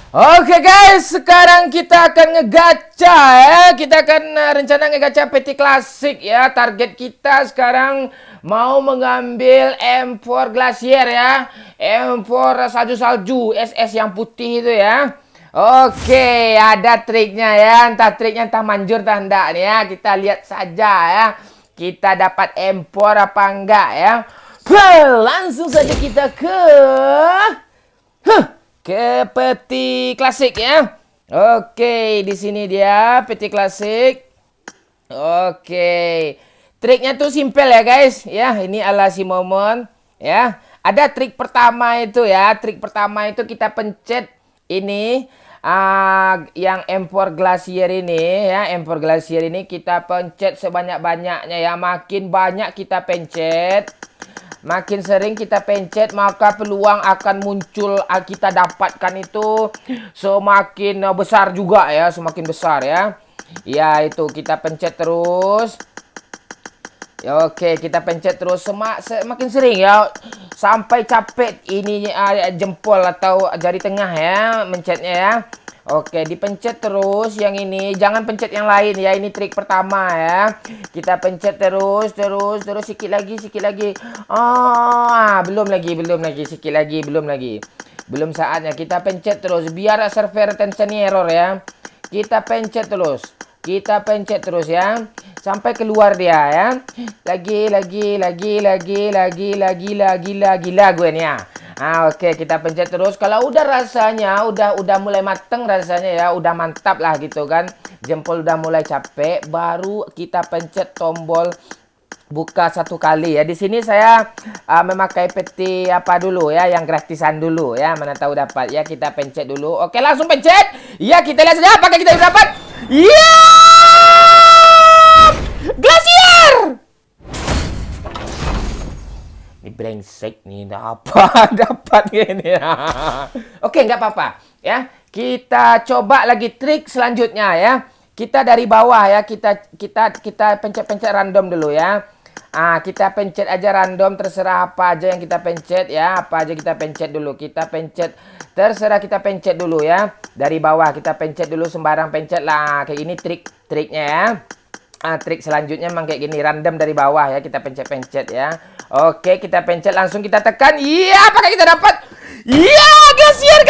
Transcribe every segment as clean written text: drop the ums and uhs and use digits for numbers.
Oke guys, sekarang kita akan ngegacha ya. Kita akan rencana ngegacha PT Klasik ya. Target kita sekarang mau mengambil M4 Glacier ya. M4 salju-salju SS yang putih itu ya. Oke, ada triknya ya. Entah triknya entah manjur entah enggak nih ya. Kita lihat saja ya. Kita dapat M4 apa enggak ya. Langsung saja kita ke peti klasik ya. Oke, di sini dia peti klasik. Oke. Triknya tuh simpel ya guys. Ya, ini ala si Momon ya. Ada trik pertama itu ya. Trik pertama itu kita pencet ini yang M4 Glacier ini ya. M4 Glacier ini kita pencet sebanyak-banyaknya ya. Makin banyak kita pencet, makin sering kita pencet, maka peluang akan muncul kita dapatkan itu semakin besar juga ya, semakin besar ya. Ya itu kita pencet terus. Ya, oke, kita pencet terus semakin sering ya sampai capek ini jempol atau jari tengah ya mencetnya ya. Oke, dipencet terus yang ini, jangan pencet yang lain ya. Ini trik pertama ya. Kita pencet terus, sikit lagi. Belum lagi, sikit lagi, belum lagi. Belum saatnya. Kita pencet terus biar server retention error ya. Kita pencet terus ya. Sampai keluar dia ya. Lagi gue nih ya. Oke, kita pencet terus. Kalau udah rasanya udah mulai mateng rasanya ya, udah mantap lah gitu kan. Jempol udah mulai capek, baru kita pencet tombol buka satu kali ya. Di sini saya memakai peti apa dulu ya, yang gratisan dulu ya. Mana tahu dapat ya, kita pencet dulu. Oke, langsung pencet. Ya, kita lihat saja apakah kita dapat. Iya! Glacier! Ini brengsek nih, dapat gini. Oke, nggak apa-apa ya. Kita coba lagi trik selanjutnya ya. Kita dari bawah ya, kita pencet-pencet random dulu ya. Kita pencet aja random, terserah apa aja yang kita pencet ya. Apa aja kita pencet dulu. Kita pencet, terserah kita pencet dulu ya. Dari bawah kita pencet dulu, sembarang pencet lah. Kayak ini trik-triknya ya. Trik selanjutnya memang kayak gini, random dari bawah ya, kita pencet-pencet ya. Oke, kita pencet, langsung kita tekan. Iya, apakah kita dapat? Iya, glacier.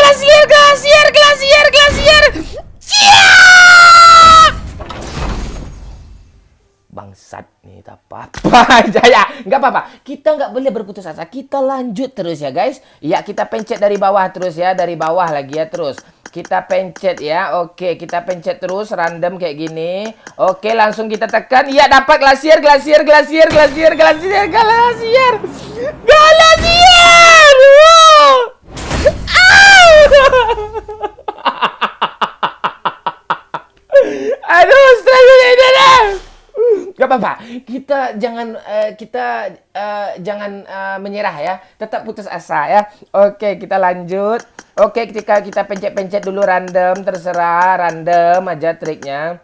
Siap! Bangsat nih, tak apa-apa aja ya. Nggak apa-apa, kita nggak boleh berputus asa. Kita lanjut terus ya guys. Ya, kita pencet dari bawah terus ya, dari bawah lagi ya terus. Kita pencet ya. Oke, kita pencet terus random kayak gini. Oke, langsung kita tekan. Iya, dapat glacier. Aduh, struggle ini deh. Gak apa-apa. Kita jangan menyerah ya. Tetap putus asa ya. Oke, kita lanjut. Oke, ketika kita pencet-pencet dulu random, terserah random aja triknya.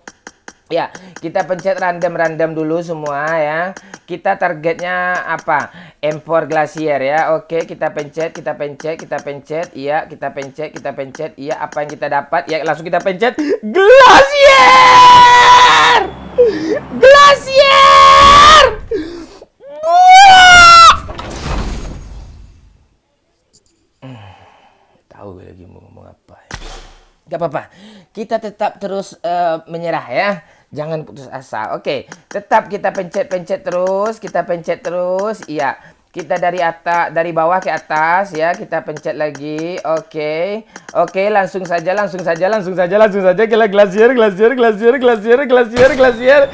Ya, kita pencet random dulu semua ya. Kita targetnya apa? M4 Glacier ya. Oke, kita pencet. Iya, kita pencet. Iya, apa yang kita dapat? Ya, langsung kita pencet Glacier! Tahu lagi mau ngomong apa ya. Gak apa-apa, kita tetap terus menyerah ya. Jangan putus asa. Oke, tetap kita pencet terus. Iya, kita dari bawah ke atas ya. Kita pencet lagi. Oke, langsung saja. Kita glacier. Glacier!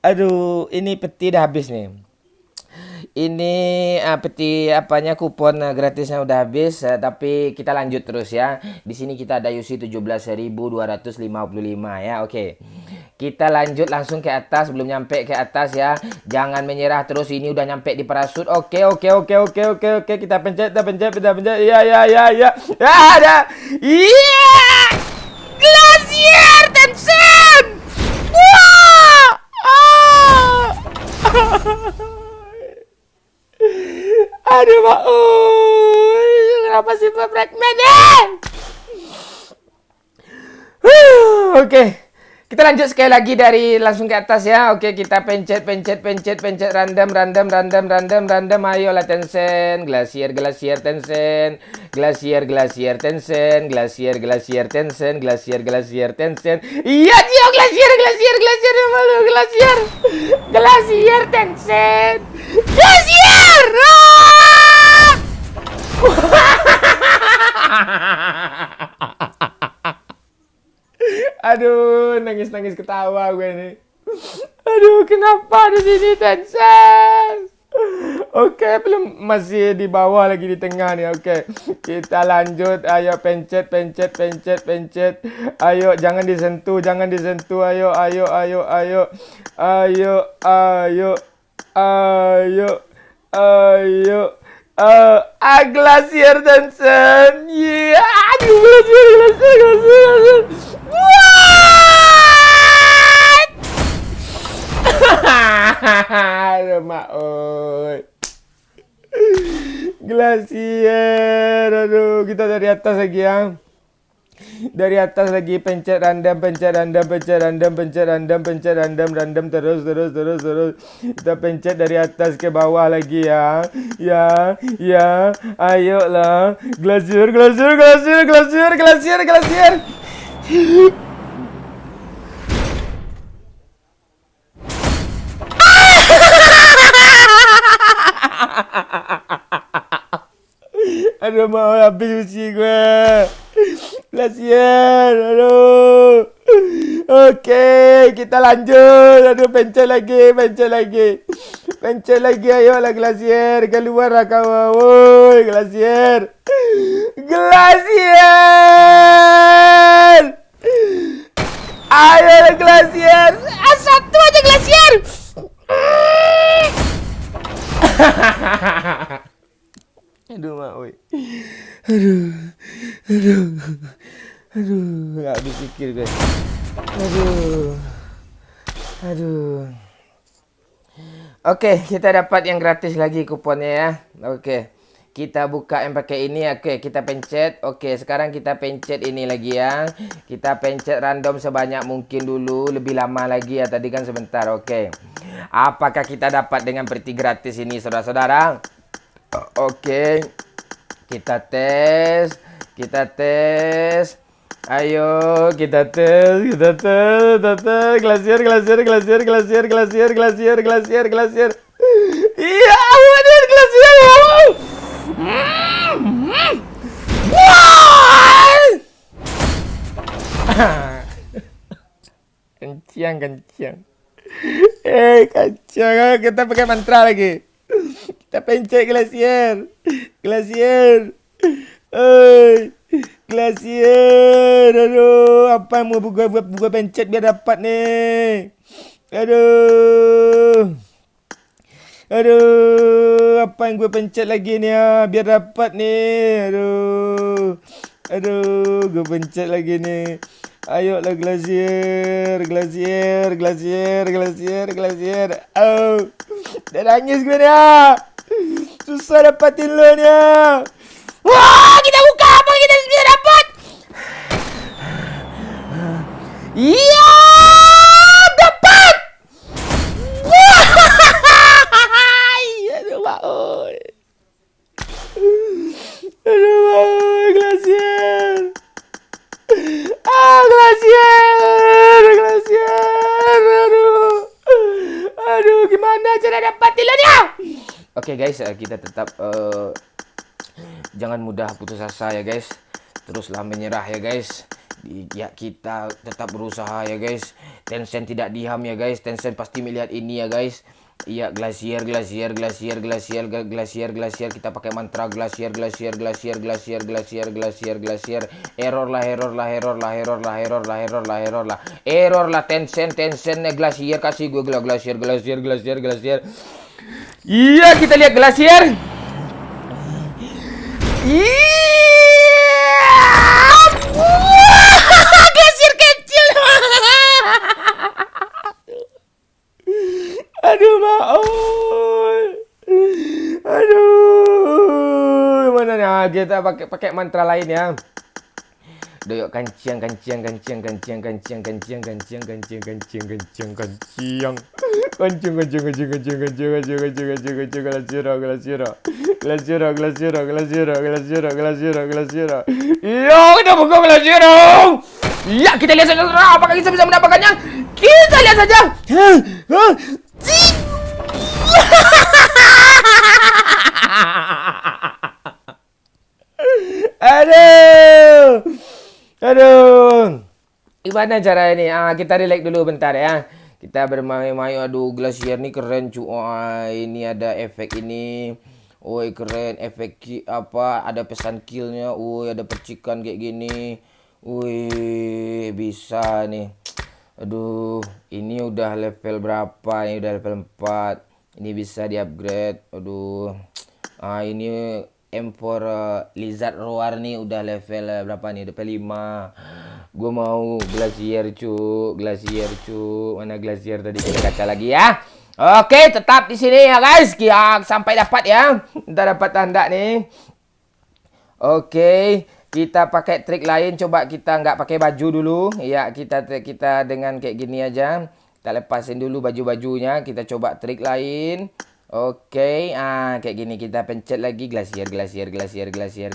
Aduh, ini peti udah habis nih. Ini peti apanya kupon gratisnya udah habis, tapi kita lanjut terus ya. Di sini kita ada UC 17.255 ya. Oke. Kita lanjut langsung ke atas, belum nyampe ke atas ya. Jangan menyerah terus, ini udah nyampe di parasut. Oke. Kita pencet. Iya. Ya ada. Iya! Glacier Tensen! Wah! Aduh, Mak. Kenapa sih fragmen Oke. Kita lanjut sekali lagi dari langsung ke atas ya. Oke, kita pencet random. Ayolah Tencent, Glacier Tencent, Glacier Tencent, Glacier Tencent. Iya, Cio, Glacier malu, Glacier Tencent. Glacier! Aduh, nangis ketawa gue nih. Aduh, kenapa di sini Tencent? Oke, masih di bawah lagi di tengah nih. Oke, kita lanjut. Ayo pencet. Ayo, jangan disentuh. Ayo. Glacier Tencent. Iya, aduh, Glacier. Aduh, Mak, Glacier. Aduh, kita dari atas lagi ya. Dari atas lagi pencet random terus. Kita pencet dari atas ke bawah lagi ya. Ya. Ayolah. Glacier. Aduh, mau habis usi gue. Glacier, aduh. Oke, kita lanjut. Aduh, pencet lagi. Ayolah Glacier, keluar kau. Woi, Glacier. Ayolah Glacier. Satu aja Glacier. Aduh, Mak, woi. Aduh, nggak habis pikir guys. Aduh. Oke, kita dapat yang gratis lagi kuponnya ya. Oke, kita buka yang pakai ini. Oke, kita pencet. Oke, sekarang kita pencet ini lagi ya. Kita pencet random sebanyak mungkin dulu. Lebih lama lagi ya, tadi kan sebentar. Oke, apakah kita dapat dengan peti gratis ini, saudara-saudara? Oke, kita tes. Ayo, kita tes. Glacier. Iya, bener Glacier. Kencang. Kacang. Kita pakai mantra lagi. Kita pencet Glacier. Glacier. Aduh, apa yang mau gua pencet biar dapat nih? Aduh, apa yang gue pencet lagi nih ya biar dapat nih? Aduh, gue pencet lagi nih. Ayolah Glacier. Oh, udah nangis gue nih. Susah dapatin lo nih. Wah, kita buka apa kita bisa dapat? Iya, dapat. Aduh, Mak, Glacier. Glacier. Aduh, gimana cara dapatin lo nih? Oke guys, kita tetap jangan mudah putus asa ya guys. Teruslah menyerah ya guys. Ya, kita tetap berusaha ya guys. Tencent tidak diam ya guys. Tencent pasti melihat ini ya guys. Iya, Glacier. Kita pakai mantra Glacier. Error lah Tencent Glacier, kasih gue Glacier. Iya, kita lihat Glacier. Glacier kecil. Aduh, Maul. Aduh. Mana nih? Kita pakai mantra lain ya. Doyok kanciang. Iya, kita buka glasiero. Ya, kita lihat saja apakah kita bisa mendapatkannya. Kita lihat saja. Aduh. Gimana cara ini? Kita relax dulu bentar ya. Kita bermain-main. Aduh, glasier nih keren cuy. Ini ada efek ini. Woi, keren efek apa? Ada pesan killnya. Woi, ada percikan kayak gini. Wih, bisa nih. Aduh, ini udah level berapa? Ini udah level 4. Ini bisa di-upgrade. Aduh. Ini M4 Lizard Roar nih udah level berapa nih? Level 5. Gue mau glasier cu. Mana glasier tadi? Kita kaca lagi ya. Oke, tetap di sini ya guys. Sampai dapat ya. Kita dapat tanda nih. Oke, kita pakai trik lain. Coba kita nggak pakai baju dulu. Ya, kita dengan kayak gini aja. Kita lepasin dulu baju-bajunya. Kita coba trik lain. Oke, kayak gini kita pencet lagi glasier kanciang, glasier, galasier.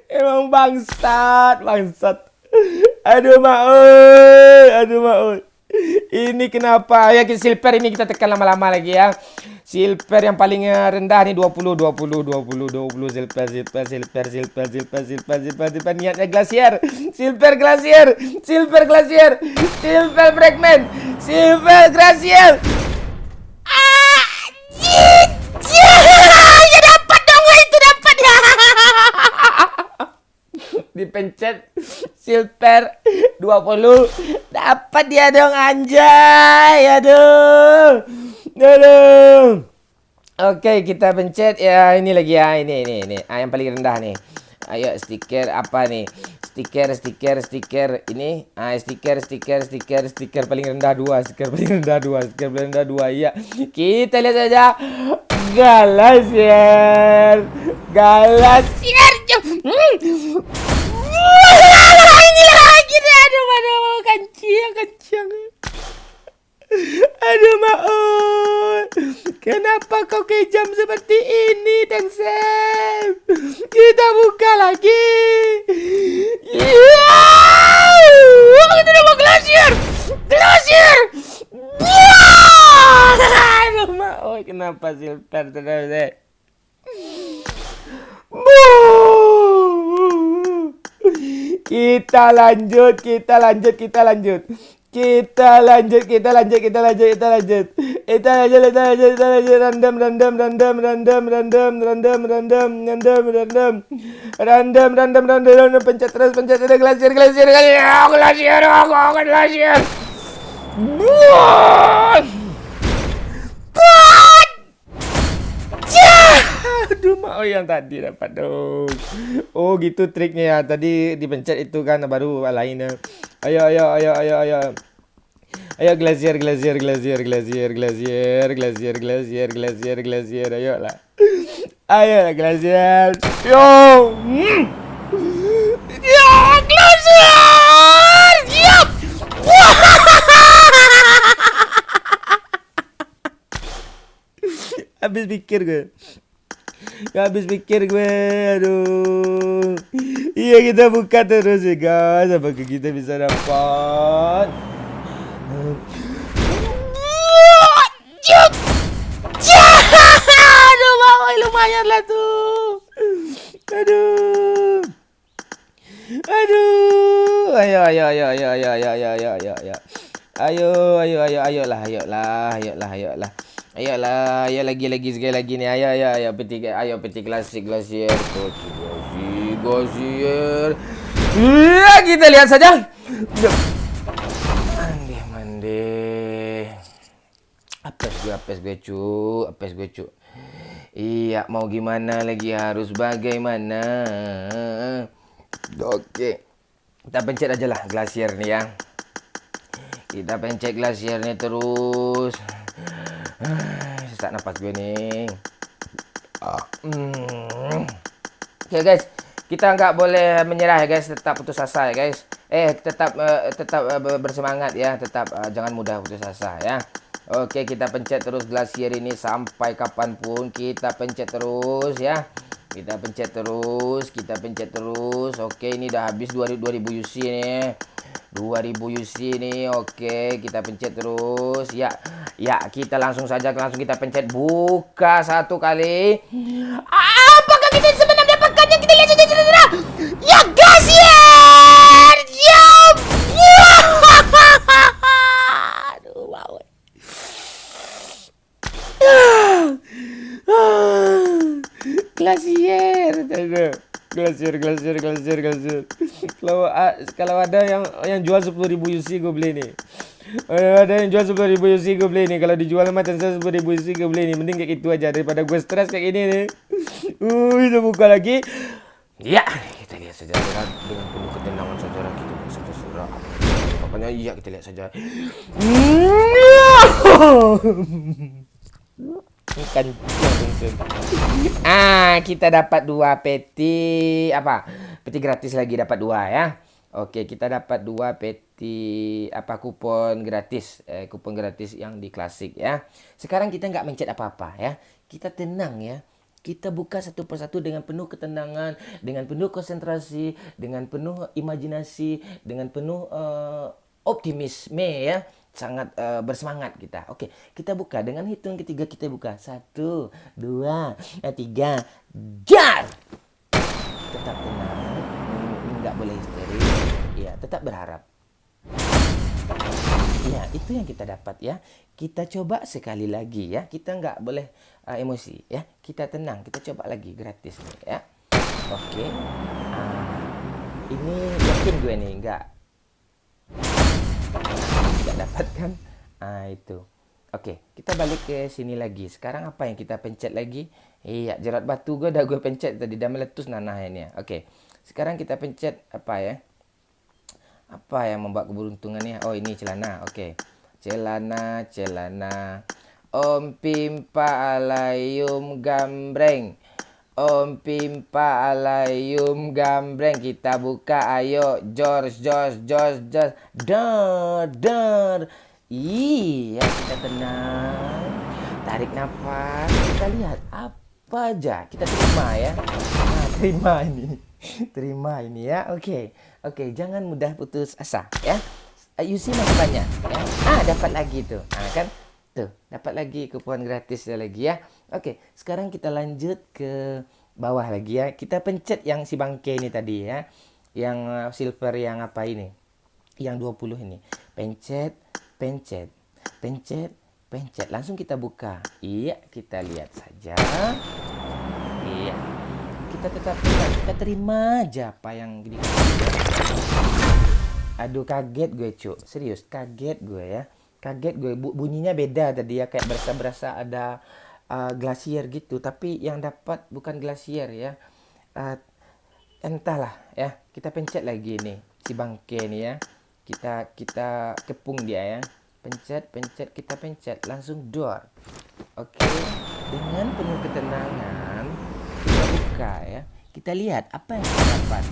Emang bangsat. Aduh, Maul. Ini kenapa? Ya, silver ini kita tekan lama-lama lagi ya. Silver yang paling rendah nih 20 silver. Niatnya glasier. Silver fragment. Silver glasier. Ya dapat dong, itu dapat ya. Dipencet silver 20 dapat dia dong anjay. Aduh. Oke, kita pencet ya, ini lagi ya, ini yang paling rendah nih. Ayo, stiker apa nih? Stiker ini. Stiker paling rendah 2. Stiker paling rendah 2 ya. Kita lihat saja. Galasier. Ini lagi deh. Aduh, kanciang. Aduh, Maul. Kenapa kau kejam seperti ini, Tengsem? Kita buka lagi. Kita udah mau glasier. Aduh, Maul. Kenapa silver terus? Kita lanjut. Random. Pencet terus glasier. Aduh, mau yang tadi dapat dong. Oh, gitu triknya ya. Tadi dipencet itu kan baru lainnya. Ayo. Ayo glasier. Ayo lah. Ayo glasier. Yo. Ya, glasier. Siap. Habis pikir gue. Aduh. Iya, kita buka terus ya guys. Apakah kita bisa dapat? Aduh, lumayan lah tuh. Aduh. Ayo. Ayolah, lagi sekali lagi nih. Ayo, petik klasik glasier. Glasier. Iya, kita lihat saja. Mandi. Apes gue cu. Iya, mau gimana lagi, harus bagaimana. Oke. Kita pencet aja lah glasier nih ya. Kita pencet glasiernya terus. Sesak napas gue nih. Oke guys, kita nggak boleh menyerah ya guys, tetap putus asa ya guys. Tetap bersemangat ya, tetap jangan mudah putus asa ya. Oke, kita pencet terus glasier ini sampai kapanpun, kita pencet terus ya. Kita pencet terus. Oke, ini udah habis 2000 UC nih. 2000 UC nih. Oke, kita pencet terus ya. Ya, kita langsung kita pencet buka satu kali. Apakah kita sebenarnya mendapatkannya? Kita lihat saja. Ya gas ya. Ya. Aduh, wow. Glasier. Kalau ada yang jual 10.000 UC gue beli nih. Ada yang jual 10.000 UC gue beli nih. Kalau dijual sama Tencent 10.000 UC gue beli nih. Mending kayak gitu aja daripada gue stres kayak gini nih. Kita buka lagi. Ya, kita lihat saja dengan penuh ketenangan saudara kita saudara. Pokoknya iya, kita lihat saja. Bukan. Kita dapat 2 peti peti gratis lagi, dapat 2 ya. Oke, kita dapat 2 peti kupon gratis, kupon gratis yang di klasik ya. Sekarang kita nggak mencet apa-apa ya. Kita tenang ya. Kita buka satu persatu dengan penuh ketenangan, dengan penuh konsentrasi, dengan penuh imajinasi, dengan penuh optimisme ya. Sangat bersemangat kita. Oke, kita buka dengan hitung ketiga, kita buka 1, 2, 3, jar. Tetap tenang, nggak boleh histeris, ya tetap berharap. Ya, itu yang kita dapat ya. Kita coba sekali lagi ya. Kita nggak boleh emosi ya. Kita tenang, kita coba lagi gratis nih ya. Oke, ini yakin gue nih nggak dapat kan? Itu. Oke, kita balik ke sini lagi. Sekarang apa yang kita pencet lagi? Iya, jerat batu gue pencet tadi, udah meletus nanah ini ya. Oke, sekarang kita pencet apa ya? Apa yang membawa keberuntungannya? Oh, ini celana. Oke, celana. Om Pimpa Alayum Gambreng. Om Pimpa Alayum Gambreng. Kita buka, ayo. George. Dar. Iya, kita tenang. Tarik nafas. Kita lihat apa aja. Kita terima ya. Terima ini ya. Oke, jangan mudah putus asa ya. UC masih banyak ya. Dapat lagi tuh. Kan? Tuh, dapat lagi kupon gratis lagi ya. Oke, sekarang kita lanjut ke bawah lagi ya. Kita pencet yang si bangke ini tadi ya. Yang silver yang apa ini? Yang 20 ini. Pencet. Langsung kita buka. Iya, kita lihat saja. Iya. Kita tetap kita terima aja apa yang dikasih. Aduh, kaget gue, Cuk. Serius, kaget gue ya. Kaget gue, bunyinya beda tadi ya, kayak berasa ada glasier gitu, tapi yang dapat bukan glasier ya. Entahlah ya. Kita pencet lagi nih si bangke nih ya. Kita kepung dia ya. Pencet, kita pencet langsung door. Oke, dengan penuh ketenangan kita buka ya. Kita lihat apa yang kita dapat.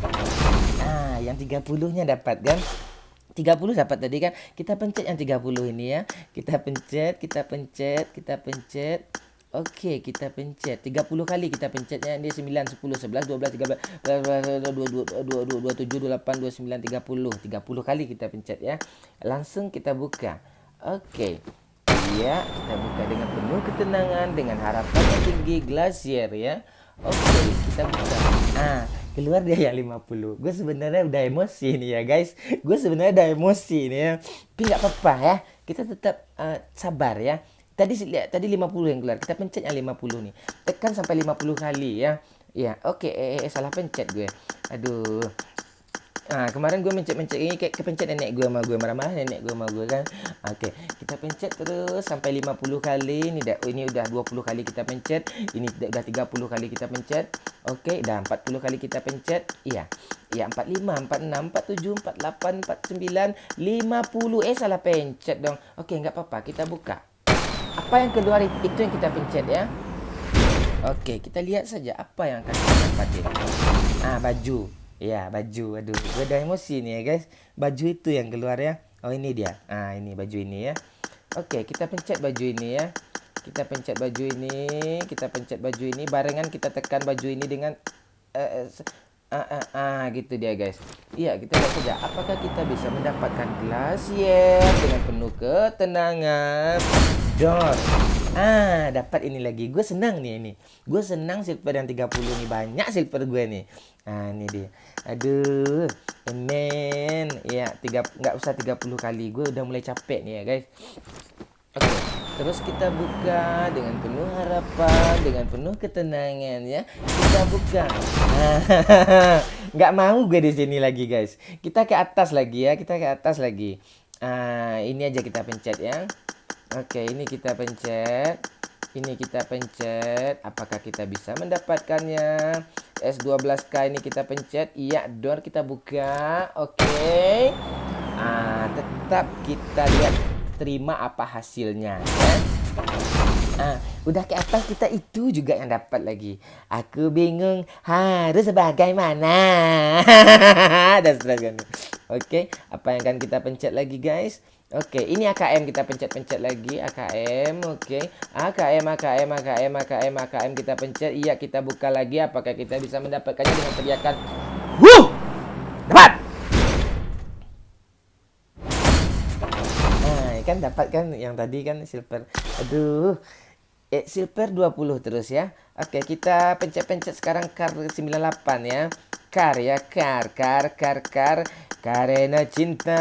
Yang 30-nya dapat kan? 30 dapat tadi kan? Kita pencet yang 30 ini ya. Kita pencet. Oke, kita pencet 30 kali kita pencetnya. Ini 9, 10, 11, 12, 13, 27, 28, 29, 30 kali kita pencet ya. Langsung kita buka. Oke. Iya, kita buka dengan penuh ketenangan, dengan harapan yang tinggi, glasier ya. Oke, kita buka. Keluar dia yang 50. Gue sebenarnya udah emosi nih ya guys. Tadi nggak apa-apa ya. Kita tetap sabar ya. Tadi 50 yang keluar. Kita pencet yang 50 nih. Tekan sampai 50 kali ya. Ya, oke. Salah pencet gue. Aduh. Kemarin gue mencet-mencet ini kayak kepencet nenek gue sama gue, marah-marah nenek gue sama gue kan. Oke, kita pencet terus sampai 50 kali. Ini udah 20 kali kita pencet. Ini udah 30 kali kita pencet. Oke, udah 40 kali kita pencet. Iya. Iya, 45, 46, 47, 48, 49, 50. Salah pencet dong. Oke, nggak apa-apa. Kita buka. Apa yang keluar itu yang kita pencet ya. Oke, kita lihat saja apa yang akan kita dapatin. Baju. Ya, baju. Aduh, gue ada emosi nih ya guys. Baju itu yang keluar ya. Oh, ini dia. Ini baju ini ya. Oke, kita pencet baju ini ya. Kita pencet baju ini. Kita pencet baju ini. Barengan kita tekan baju ini dengan gitu dia guys. Iya, kita lihat saja. Apakah kita bisa mendapatkan glasier dengan penuh ketenangan? Door. Dapat ini lagi. Gue senang nih ini. Gue senang silver yang 30 nih. Banyak silver gue nih. Ini dia. Aduh. Amen. Ya, nggak usah 30 kali. Gue udah mulai capek nih ya guys. Oke. Terus kita buka dengan penuh harapan, dengan penuh ketenangan ya. Kita buka. Nggak mau gue di sini lagi guys. Kita ke atas lagi ya. Kita ke atas lagi. Ini aja kita pencet ya. Oke, ini kita pencet. Ini kita pencet. Apakah kita bisa mendapatkannya? S12K ini kita pencet. Iya, door kita buka. Oke. Tetap kita lihat terima apa hasilnya ya. Udah ke atas kita itu juga yang dapat lagi. Aku bingung harus bagaimana. Dan seterusnya. Oke, apa yang akan kita pencet lagi guys? Oke, ini AKM kita pencet-pencet lagi. AKM, oke. AKM kita pencet. Iya, kita buka lagi. Apakah kita bisa mendapatkannya dengan teriakan wuh! Dapat! Kan dapat kan yang tadi kan silver. Aduh. Silver 20 terus ya. Oke, kita pencet-pencet sekarang kar 98 ya. Kar ya, kar. Karena cinta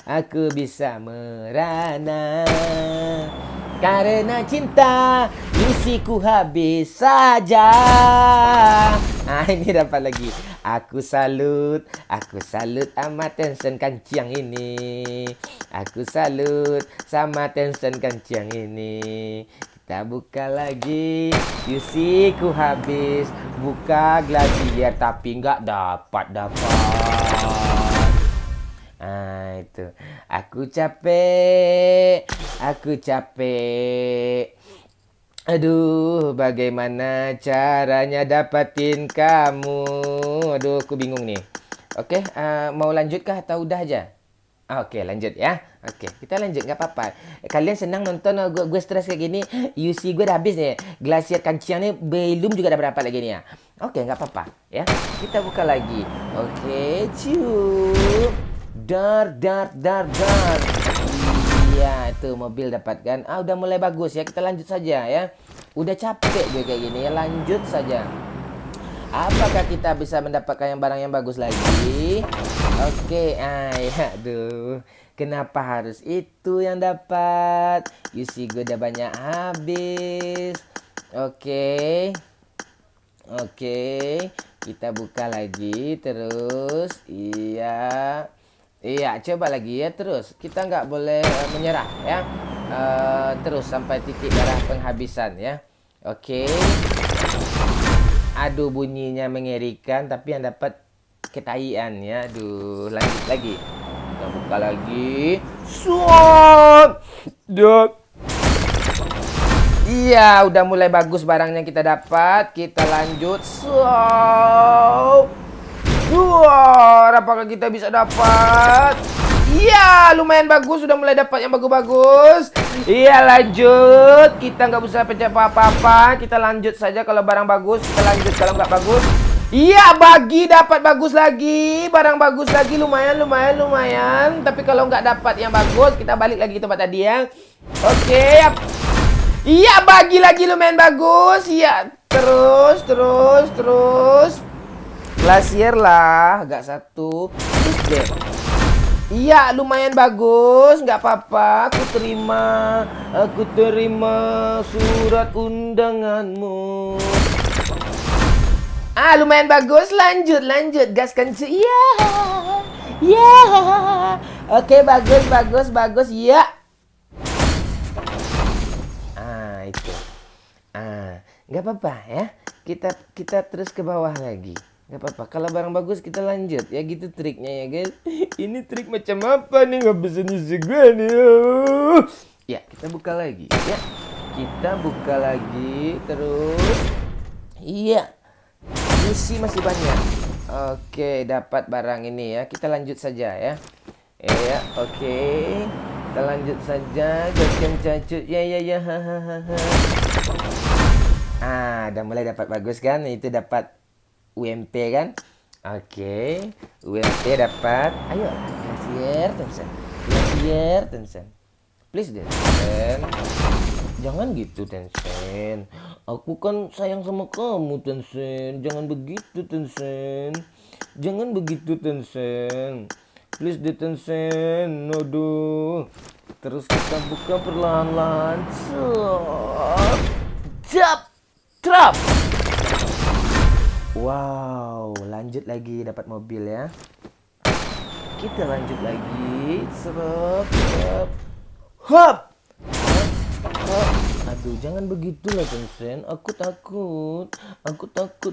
aku bisa merana. Karena cinta isiku habis saja. Ini dapat lagi. Aku salut sama Tencent Kancing ini. Aku salut sama Tencent Kancing ini. Kita buka lagi. Yusiku habis. Buka glasier tapi nggak dapat. Itu. Aku capek. Aduh, bagaimana caranya dapatin kamu? Aduh, aku bingung nih. Oke, mau lanjutkah atau udah aja? Oke, lanjut ya. Oke, kita lanjut, nggak apa-apa. Kalian senang nonton gue stres kayak gini. UC gue udah habis nih. Glasier Kancingnya belum juga ada berapa lagi nih ya. Oke, nggak apa-apa ya. Kita buka lagi. Oke, cuy. Dar. Iya, itu mobil dapatkan. Udah mulai bagus ya. Kita lanjut saja ya. Udah capek gue kayak gini ya. Lanjut saja. Apakah kita bisa mendapatkan yang barang yang bagus lagi? Oke, aduh. Kenapa harus itu yang dapat? UC gue udah banyak habis. Oke, kita buka lagi terus. Iya, coba lagi ya terus. Kita nggak boleh menyerah ya. Terus sampai titik darah penghabisan ya. Oke. Aduh, bunyinya mengerikan, tapi yang dapat ketaian ya. Aduh, lanjut lagi. Kita buka lagi. Iya, udah mulai bagus barangnya kita dapat. Kita lanjut. Apakah kita bisa dapat? Iya, lumayan bagus. Sudah mulai dapat yang bagus-bagus. Iya, lanjut. Kita nggak usah pencet apa-apa. Kita lanjut saja kalau barang bagus. Kita lanjut kalau nggak bagus. Iya, dapat bagus lagi. Barang bagus lagi. Lumayan. Tapi kalau nggak dapat yang bagus, kita balik lagi ke tempat tadi ya. Oke. Iya, bagi lagi lumayan bagus. Iya, terus. Glasier lah. Agak satu. Terus deh. Iya, lumayan bagus, nggak apa-apa. Aku terima surat undanganmu. Lumayan bagus. Lanjut, gaskan. Iya. Ya. Oke, bagus, bagus, bagus. Ya. Itu. Nggak apa-apa ya. Kita terus ke bawah lagi. Nggak apa-apa. Kalau barang bagus kita lanjut. Ya gitu triknya ya guys. Ini trik macam apa nih? Nggak bisa nyisi gue nih. Ya, kita buka lagi. Ya, kita buka lagi. Terus. Iya. Misi masih banyak. Oke, dapat barang ini ya. Kita lanjut saja ya. Ya, oke. Kita lanjut saja. Gaskan cacut. Ya. Udah mulai dapat bagus kan? Itu dapat UMP kan? Oke. UMP dapat. Ayo, Glacier Tencent. Glacier Tencent. Please Tencent. Jangan gitu Tencent. Aku kan sayang sama kamu Tencent. Jangan begitu Tencent. Jangan begitu Tencent. Please deh Tencent. Aduh. Terus kita buka perlahan-lahan. Jap. Trap. Wow, lanjut lagi dapat mobil ya. Kita lanjut lagi. Serap. Hop. Aduh, jangan begitulah Tencent. Aku takut.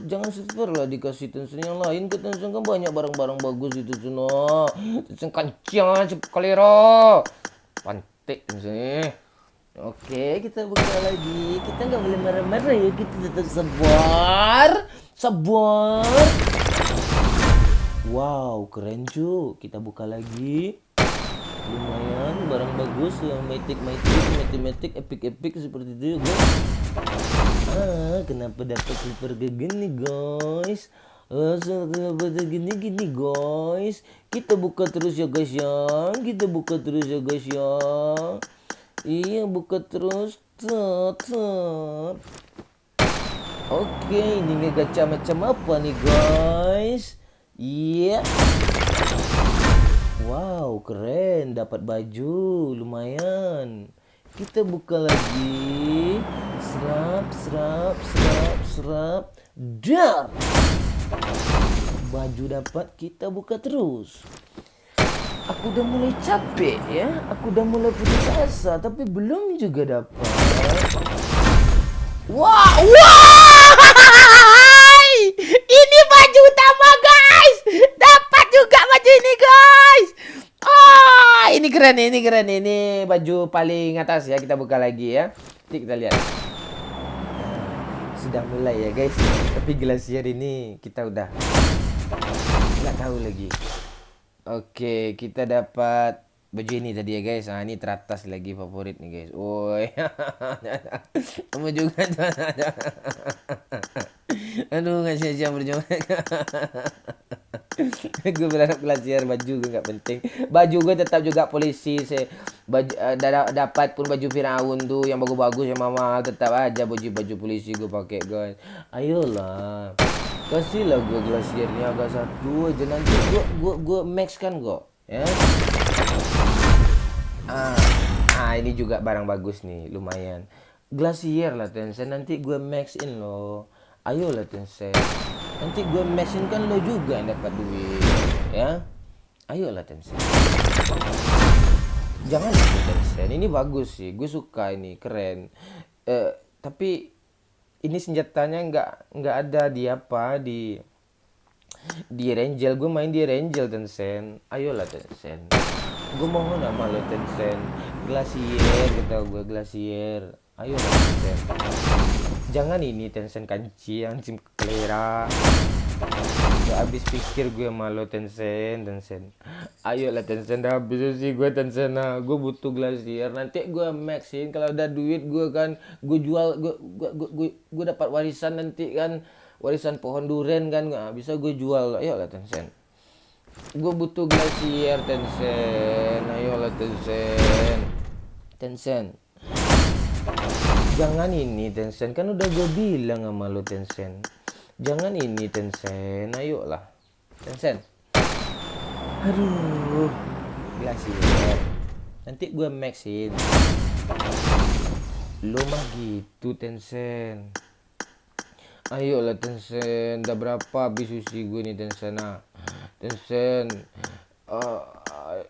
Jangan silver lah dikasih Tencent yang lain ke Tencent. Kan banyak barang-barang bagus itu Tencent. Tencent kancang sekaliero. Pantik Tencent. Oke, kita buka lagi. Kita nggak boleh marah-marah ya. Kita tetap sabar. Wow, keren cu. Kita buka lagi. Lumayan, barang bagus yang matic, epic seperti itu guys. Kenapa dapat super gini guys? Kenapa gini guys? Kita buka terus ya guys ya. Iya, buka terus. Oke, ini gacha macam apa nih guys? Iya. Wow, keren. Dapat baju. Lumayan. Kita buka lagi. Serap. Dar. Baju dapat. Kita buka terus. Aku udah mulai capek ya. Aku udah mulai putus asa. Tapi belum juga dapat. Wah. Ini baju utama guys. Dapat juga baju ini guys. Ini keren. Ini baju paling atas ya. Kita buka lagi ya. Nanti kita lihat. Sudah mulai ya guys. Tapi Glacier ini kita udah nggak tahu lagi. Oke, kita dapat baju ini tadi ya guys. Ini teratas lagi favorit nih guys. Woi. Kamu juga tuh. Aduh, nggak sia-sia berjuang. Gue berharap Glacier baju gue nggak penting. Baju gue tetap juga polisi. Dapat pun baju Firaun tuh yang bagus-bagus yang mama, tetap aja baju polisi gue pakai guys. Ayolah. Kasihlah gue Glaciernya agak satu aja, nanti gue max kan kok ya. Ini juga barang bagus nih, lumayan. Glacier lah Tencent, nanti gue max in lo. Ayolah Tencent, nanti gue max in kan lo juga yang dapat duit ya. Ayolah Tencent. Jangan gitu Tencent, ini bagus sih, gue suka ini, keren. Tapi ini senjatanya nggak ada di Rangel. Gue main di Rangel Tencent. Ayolah Tencent, gue mohon sama lo Tencent. Glacier, kita gue Glacier. Ayolah Tencent, jangan ini Tencent kanci yang sim kelera. Gak habis pikir gue sama lo Tencent. Ayolah Tencent, dah habis sih gue Tencent. Gue butuh Glacier. Nanti gue maxin kalau udah duit gue kan gue jual. Gue dapat warisan nanti kan, warisan pohon durian kan, nggak bisa gue jual. Ayolah Tencent, gue butuh Glacier Tencent. Ayolah Tencent. Jangan ini Tencent, kan udah gue bilang sama lo Tencent. Jangan ini Tencent, ayolah Tencent. Aduh, Glacier. Nanti gue maxin. Lo mah gitu Tencent. Ayolah Tencent, udah berapa habis sushi gue nih Tencent. Tencent, Eh,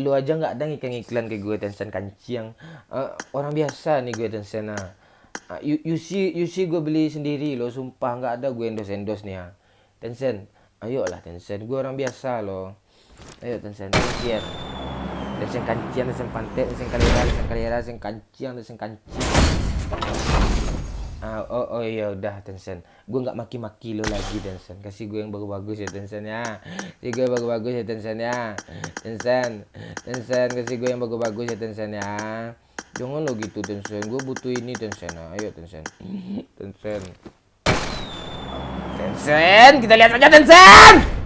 lu aja nggak ada ngiklan kayak gue Tencent kancing. Orang biasa nih gue Tencent. You see gue beli sendiri loh, sumpah nggak ada gue endos nih ya. Tencent, ayolah Tencent, gue orang biasa loh. Ayo Tencent, share. Tencent kancing, Tencent pantai, Tencent kalera, Tencent kancing, Tencent kancing. Oh iya udah Tencent, gue nggak maki-maki lo lagi Tencent, kasih gue yang bagus-bagus ya Tencent ya, kasih gue yang bagus-bagus ya Tencent ya, Tencent kasih gue yang bagus-bagus ya Tencent ya, jangan lo gitu Tencent, gue butuh ini Tencent, ayo Tencent, Tencent kita lihat aja Tencent.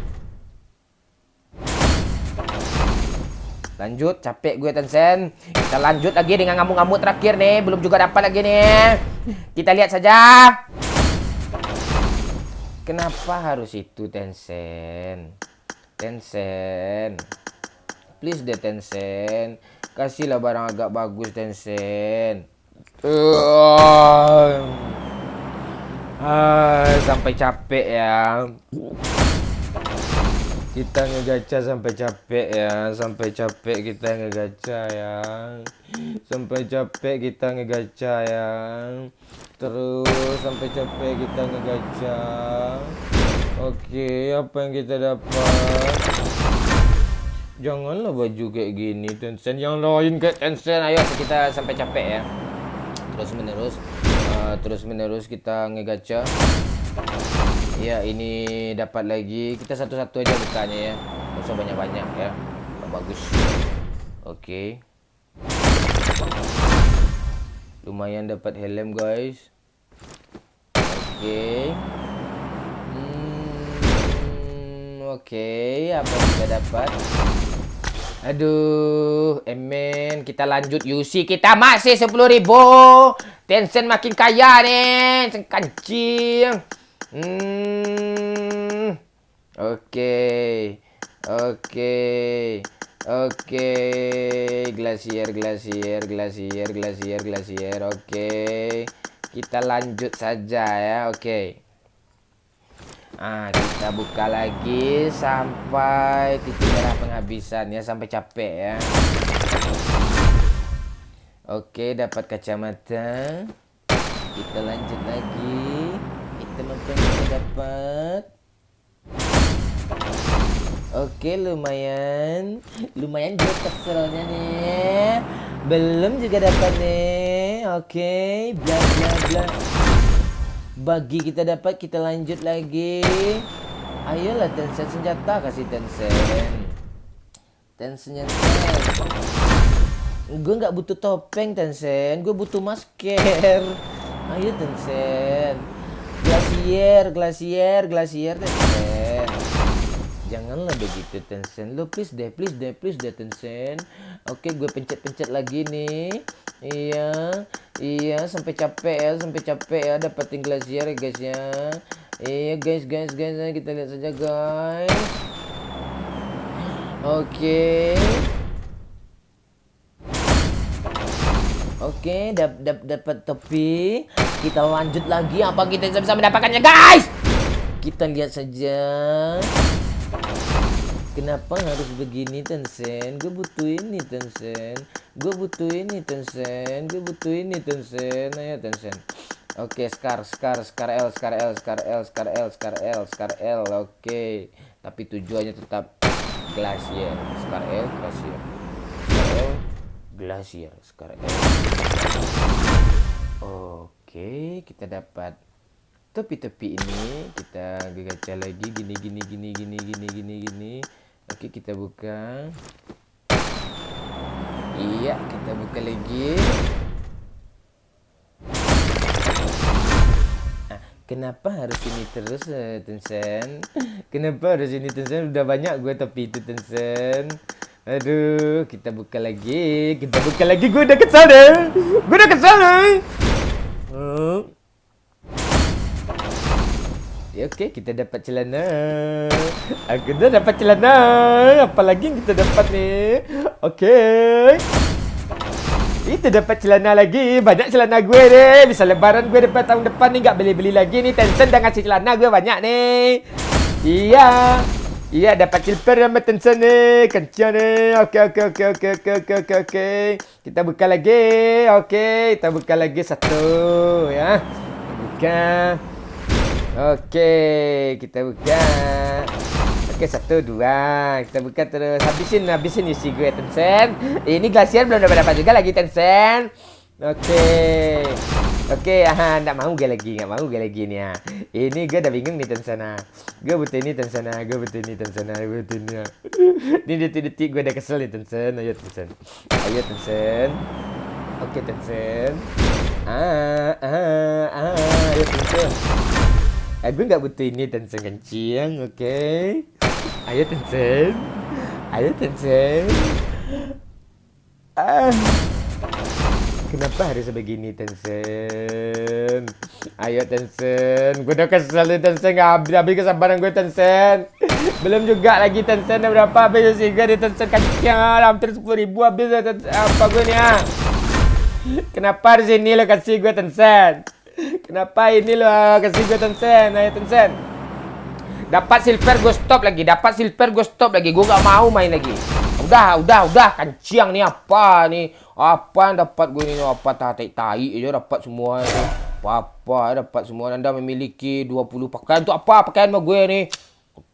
Lanjut, capek gue Tencent. Kita lanjut lagi dengan ngamuk-ngamuk terakhir nih. Belum juga dapat lagi nih. Kita lihat saja. Kenapa harus itu Tencent? Tencent. Please deh Tencent. Kasihlah barang agak bagus Tencent. Sampai capek ya. Kita ngegacha sampai capek ya, sampai capek kita ngegacha ya, sampai capek kita ngegacha ya, terus sampai capek kita ngegacha. Oke, apa yang kita dapat? Janganlah baju kayak gini Tencent, yang lain kayak Tencent. Ayo kita sampai capek ya, terus menerus kita ngegacha. Ya ini dapat lagi, kita satu-satu aja bukanya ya, nggak usah banyak-banyak ya, bagus. Oke, lumayan dapat helm guys. Oke, apa yang kita dapat? Aduh, emen, kita lanjut UC, kita masih 10.000. Tencent makin kaya nih, kancing. Oke. Glasier. Oke. Kita lanjut saja ya. Oke. Kita buka lagi sampai titik darah penghabisan ya, sampai capek ya. Oke, dapat kacamata. Kita lanjut lagi. Teman-teman kita dapat. Oke, lumayan juga keselnya nih. Belum juga dapat nih. Oke, bla. Bagi kita dapat, kita lanjut lagi. Ayolah Tencent senjata, kasih Tencent. Gue nggak butuh topeng Tencent, gue butuh masker. Ayo Tencent. Glasier Tencent. Janganlah begitu Tencent. Lo please deh Tencent. Oke, gue pencet lagi nih. Iya, sampai capek ya dapetin glasier ya guys ya. Iya guys, kita lihat saja guys. Oke, dapat topi. Kita lanjut lagi, apa kita bisa mendapatkannya guys? Kita lihat saja. Kenapa harus begini Tencent? Gue butuh ini Tencent. Ayo Tencent. Oke, Scar L. Oke. Tapi tujuannya tetap Glacier. Scar L. Oke, kita dapat topi ini. Kita gacha lagi gini. Oke, kita buka. Iya, kita buka lagi. Kenapa harus ini terus Tencent? Udah banyak gue topi itu Tencent. Aduh, kita buka lagi. Gue udah kesal deh. Ya, oke, kita dapat celana. Aku udah dapat celana. Apalagi yang kita dapat nih? Oke. Itu dapat celana lagi. Banyak celana gue deh. Bisa lebaran gue dapat tahun depan nih. Gak beli-beli lagi nih. Tencent dah ngasih celana gue banyak nih. Iya. Iya, dapat silver sama Tencent nih. Kencang nih. Oke. Kita buka lagi. Oke, kita buka lagi satu ya. Buka. Oke, kita buka. Oke, 1, 2. Kita buka terus. Habisin isi gue, Tencent. Ini glasier belum dapat juga lagi, Tencent. Oke, nggak mau gue lagi nih ya. Ini gue udah bingung nih Tencent. Gue butuh ini Tencent. Ini detik-detik gue udah kesel nih Tencent. Ayo Tencent. Oke Tencent. Ayo Tencent. Gue nggak butuh ini Tencent kencing. Oke. Ayo Tencent. Kenapa harus begini Tencent? Ayo Tencent. Gue udah kesel nih Tencent. Gak habis kesabaran gue Tencent. Belum juga lagi Tencent. Berapa habis sih gue di Tencent kacang. Hampir 10.000 habis apa gue nih ya. Kenapa harus ini lo kasih gue Tencent? Kenapa ini lo kasih gue Tencent? Ayo Tencent. Dapat silver gue stop lagi. Gue gak mau main lagi. Udah kanciang nih apa nih? Apa yang dapat gue ini? Apa tai aja dapat semua ini. Apa dapat semua. Anda memiliki 20 pakaian. Untuk apa pakaian sama gue nih?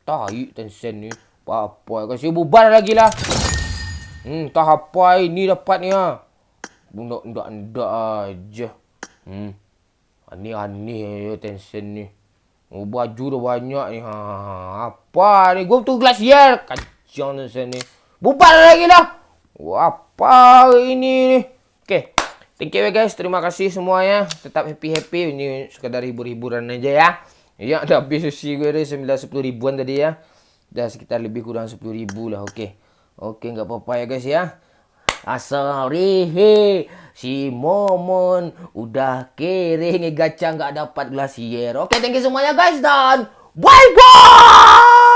Tai Tencent nih. Apa kasih bubar lagi lah. Entah apa ini dapatnya. Ndak aja. Aneh Tencent nih. Baju udah banyak nih. Apa nih? Gue tuh glasier. Kacau Tencent nih. Bubar lagi dah. Apa ini nih? Oke. Thank you ya guys. Terima kasih semuanya. Tetap happy. Ini sekedar hibur-hiburan aja ya. Ya udah habis sushi gue deh 9-10 ribuan tadi ya. Udah sekitar lebih kurang 10.000 lah. Oke, nggak apa-apa ya guys ya. Sorry, si Momon udah kering gacha nggak dapat glasier. Oke, thank you semuanya guys dan bye bye.